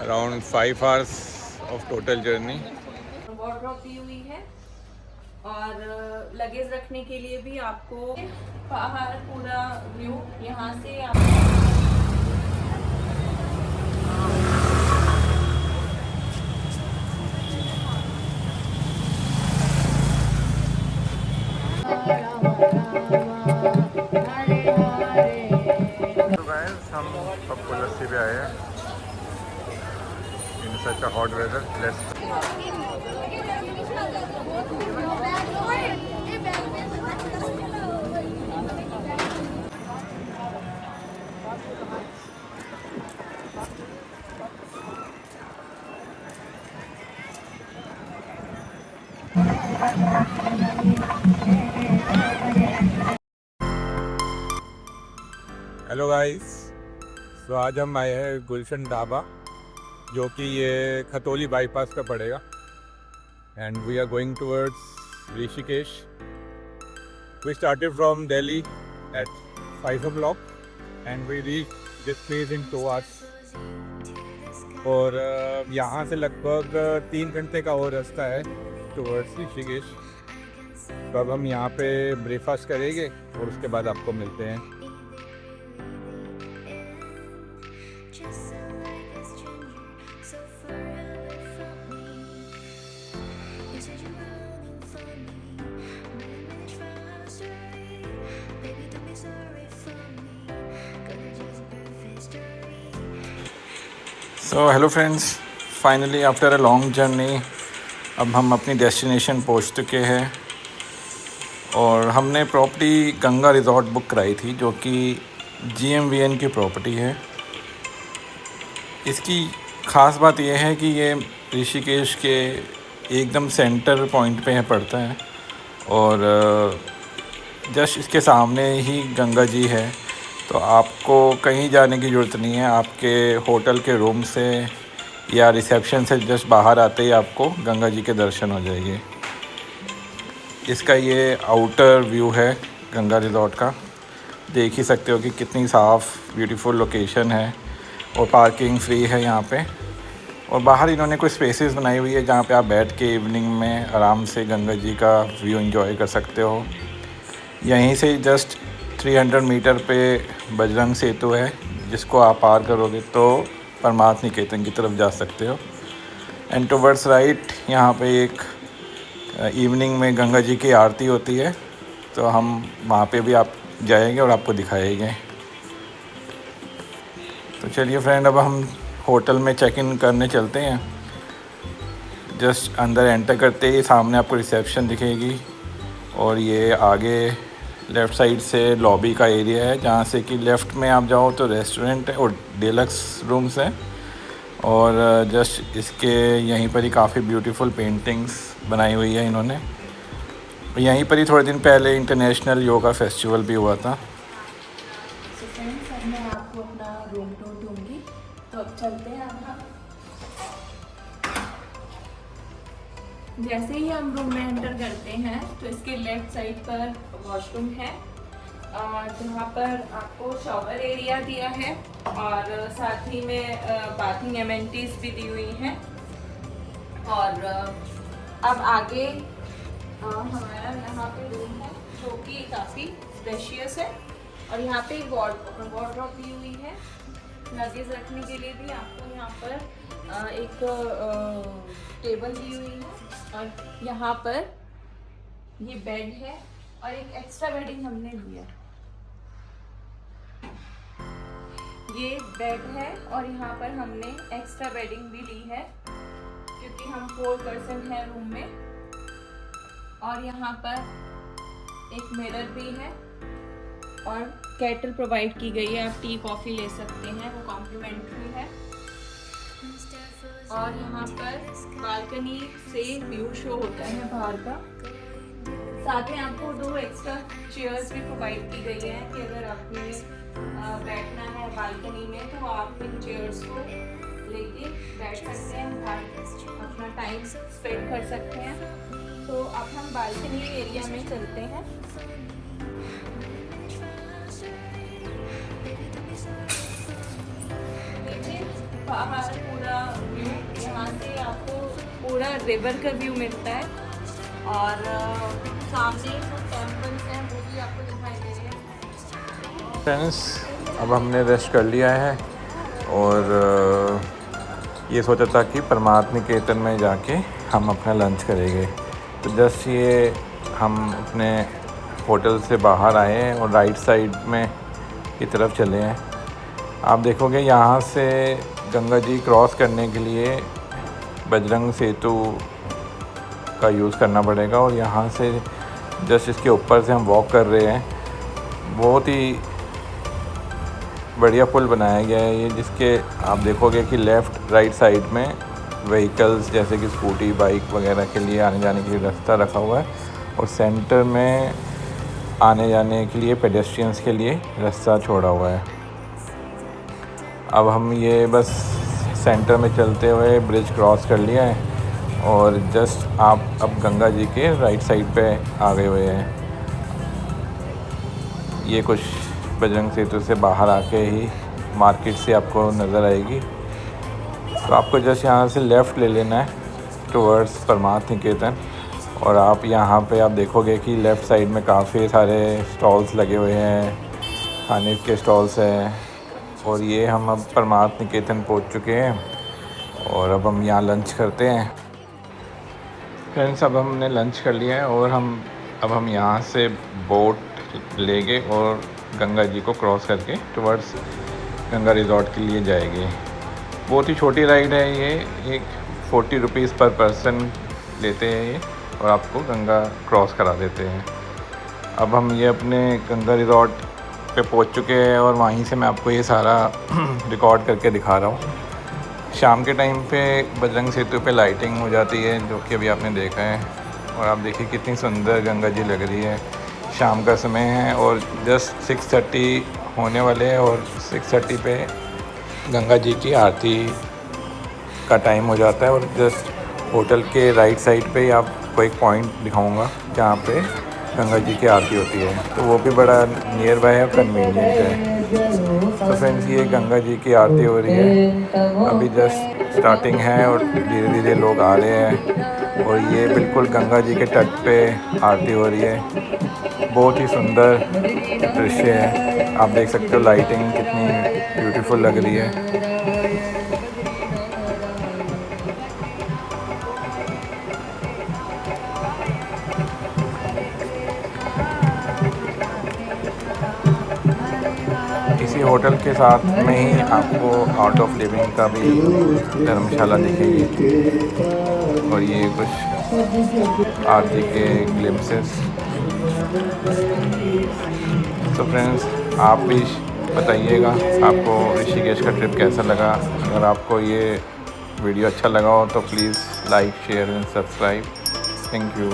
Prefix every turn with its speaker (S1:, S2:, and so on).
S1: Around 5 hours of total journey.
S2: Wardrobe दी हुई है और लगेज रखने के लिए भी आपको बाहर पूरा व्यू यहाँ से आप
S1: तो गाइस हम पप्पू लस्सी पे आए हैं in such a hot weather. Let's hello guys. तो आज हम आए हैं गुलशन ढाबा, जो कि ये खतौली बाईपास पे पड़ेगा, and we are going towards Rishikesh. We started from Delhi at 5 o'clock and we reach this place in 2 hours। और यहाँ से लगभग 3 घंटे का और रास्ता है टुवर्ड्स ऋषिकेश। तो अब हम यहाँ पे ब्रेकफास्ट करेंगे और उसके बाद आपको मिलते हैं। So hello friends, finally after a long journey अब हम अपनी डेस्टिनेशन पहुंच चुके हैं। और हमने प्रॉपर्टी गंगा रिजॉर्ट बुक कराई थी, जो कि GMVN की प्रॉपर्टी है। इसकी ख़ास बात यह है कि ये ऋषिकेश के एकदम सेंटर पॉइंट पे है पड़ता है, और जस्ट इसके सामने ही गंगा जी है। तो आपको कहीं जाने की ज़रूरत नहीं है। आपके होटल के रूम से या रिसेप्शन से जस्ट बाहर आते ही आपको गंगा जी के दर्शन हो जाएंगे। इसका ये आउटर व्यू है गंगा रिजॉर्ट का। देख ही सकते हो कि कितनी साफ़ ब्यूटीफुल लोकेशन है, और पार्किंग फ्री है यहाँ पे। और बाहर इन्होंने कोई स्पेसेस बनाई हुई है जहाँ पे आप बैठ के इवनिंग में आराम से गंगा जी का व्यू एंजॉय कर सकते हो। यहीं से जस्ट 300 मीटर पे बजरंग सेतु है, जिसको आप पार करोगे तो परमार्थ निकेतन की तरफ जा सकते हो। एंड टुवर्ड्स राइट यहाँ पे एक इवनिंग में गंगा जी की आरती होती है, तो हम वहाँ पे भी आप जाएंगे और आपको दिखाएंगे। तो चलिए फ्रेंड, अब हम होटल में चेक इन करने चलते हैं। जस्ट अंदर एंटर करते ही सामने आपको रिसेप्शन दिखेगी, और ये आगे लेफ़्ट साइड से लॉबी का एरिया है, जहाँ से कि लेफ़्ट में आप जाओ तो रेस्टोरेंट है और डिलक्स रूम्स हैं। और जस्ट इसके यहीं पर ही काफ़ी ब्यूटीफुल पेंटिंग्स बनाई हुई है इन्होंने। यहीं पर ही थोड़े दिन पहले इंटरनेशनल योगा फेस्टिवल भी हुआ था।
S2: तो फ्रेंड्स, अब मैं आपको अपना रूम टूर दूंगी, तो अब चलते हैं। अब हम जैसे ही हम रूम में एंटर करते हैं तो इसके लेफ्ट साइड पर वॉशरूम है, जहाँ पर आपको शॉवर एरिया दिया है, और साथ ही में बाथिंग एमेनिटीज भी दी हुई हैं। और अब आगे हमारा यहाँ पे रूम है, जो कि काफ़ी स्पेशियस है, और यहाँ पे वार्डरोब दी हुई है। लगेज रखने के लिए भी आपको यहाँ पर एक टेबल दी हुई है, और यहाँ पर ये बेड है, और एक एक्स्ट्रा बेडिंग हमने लिया। ये बेड है, और यहाँ पर हमने एक्स्ट्रा बेडिंग भी ली है, क्योंकि हम 4 पर्सन हैं रूम में। और यहाँ पर एक मिरर भी है, और केटल प्रोवाइड की गई है, आप टी कॉफ़ी ले सकते हैं, वो कॉम्प्लीमेंट्री है। और यहाँ पर बालकनी से व्यू शो होता है बाहर का। साथ में आपको 2 एक्स्ट्रा चेयर्स भी प्रोवाइड की गई है, कि अगर आपने बैठना है बालकनी में तो आप इन चेयर्स को लेके बैठ सकते हैं, बाहर अपना टाइम स्पेंड कर सकते हैं। तो अब हम बालकनी एरिया में चलते हैं। बाहर पूरा व्यू, यहाँ से आपको पूरा रिवर का व्यू मिलता है और सामने जो टेम्पल्स हैं वो भी आपको दिखाई दे रहे हैं।
S1: फ्रेंड्स, अब हमने रेस्ट कर लिया है और ये सोचा था कि परमार्थ निकेतन में जाके हम अपना लंच करेंगे। तो जस्ट ये हम अपने होटल से बाहर आए हैं और राइट साइड में की तरफ चले हैं। आप देखोगे यहाँ से गंगा जी क्रॉस करने के लिए बजरंग सेतु का यूज़ करना पड़ेगा और यहाँ से जस्ट इसके ऊपर से हम वॉक कर रहे हैं। बहुत ही बढ़िया पुल बनाया गया है ये, जिसके आप देखोगे कि लेफ़्ट राइट साइड में व्हीकल्स जैसे कि स्कूटी, बाइक वगैरह के लिए आने जाने के लिए रास्ता रखा हुआ है और सेंटर में आने जाने के लिए पेडेस्ट्रियंस के लिए रास्ता छोड़ा हुआ है। अब हम ये बस सेंटर में चलते हुए ब्रिज क्रॉस कर लिया है और जस्ट आप अब गंगा जी के राइट साइड पे आ गए हुए हैं। ये कुछ बजरंग सेतु से बाहर आके ही मार्केट से आपको नज़र आएगी। तो आपको जस्ट यहाँ से लेफ़्ट ले लेना है टुवर्ड्स परमार्थ निकेतन और आप यहाँ पे आप देखोगे कि लेफ़्ट साइड में काफ़ी सारे स्टॉल्स लगे हुए हैं, खाने के स्टॉल्स हैं। और ये हम अब परमार्थ निकेतन पहुँच चुके हैं और अब हम यहाँ लंच करते हैं। फ्रेंड्स, अब हमने लंच कर लिया है और अब हम यहाँ से बोट ले गए और गंगा जी को क्रॉस करके टुवर्ड्स गंगा रिज़ॉर्ट के लिए जाएंगे। बहुत ही छोटी राइड है ये, एक 40 रुपीज़ पर पर्सन लेते हैं ये और आपको गंगा क्रॉस करा देते हैं। अब हम ये अपने गंगा रिज़ॉर्ट पे पहुंच चुके हैं और वहीं से मैं आपको ये सारा रिकॉर्ड करके दिखा रहा हूँ। शाम के टाइम पे बजरंग सेतु पे लाइटिंग हो जाती है, जो कि अभी आपने देखा है और आप देखिए कितनी सुंदर गंगा जी लग रही है। शाम का समय है और जस्ट 6:30 होने वाले हैं और 6:30 पे गंगा जी की आरती का टाइम हो जाता है। और जस्ट होटल के राइट साइड पे आपको एक पॉइंट दिखाऊंगा जहाँ पे गंगा जी की आरती होती है, तो वो भी बड़ा नियर बाय है और कन्वीनियंट है। तो फ्रेंड्स, ये गंगा जी की आरती हो रही है, अभी जस्ट स्टार्टिंग है और धीरे धीरे लोग आ रहे हैं और ये बिल्कुल गंगा जी के तट पे आरती हो रही है। बहुत ही सुंदर दृश्य है, आप देख सकते हो लाइटिंग कितनी ब्यूटीफुल लग रही है। इसी होटल के साथ में ही आपको आर्ट ऑफ लिविंग का भी धर्मशाला दिखेगी और ये कुछ आरती के ग्लिम्पसेस। तो फ्रेंड्स, आप भी बताइएगा आपको ऋषिकेश का ट्रिप कैसा लगा। अगर आपको ये वीडियो अच्छा लगा हो तो please like, share and subscribe. Thank you.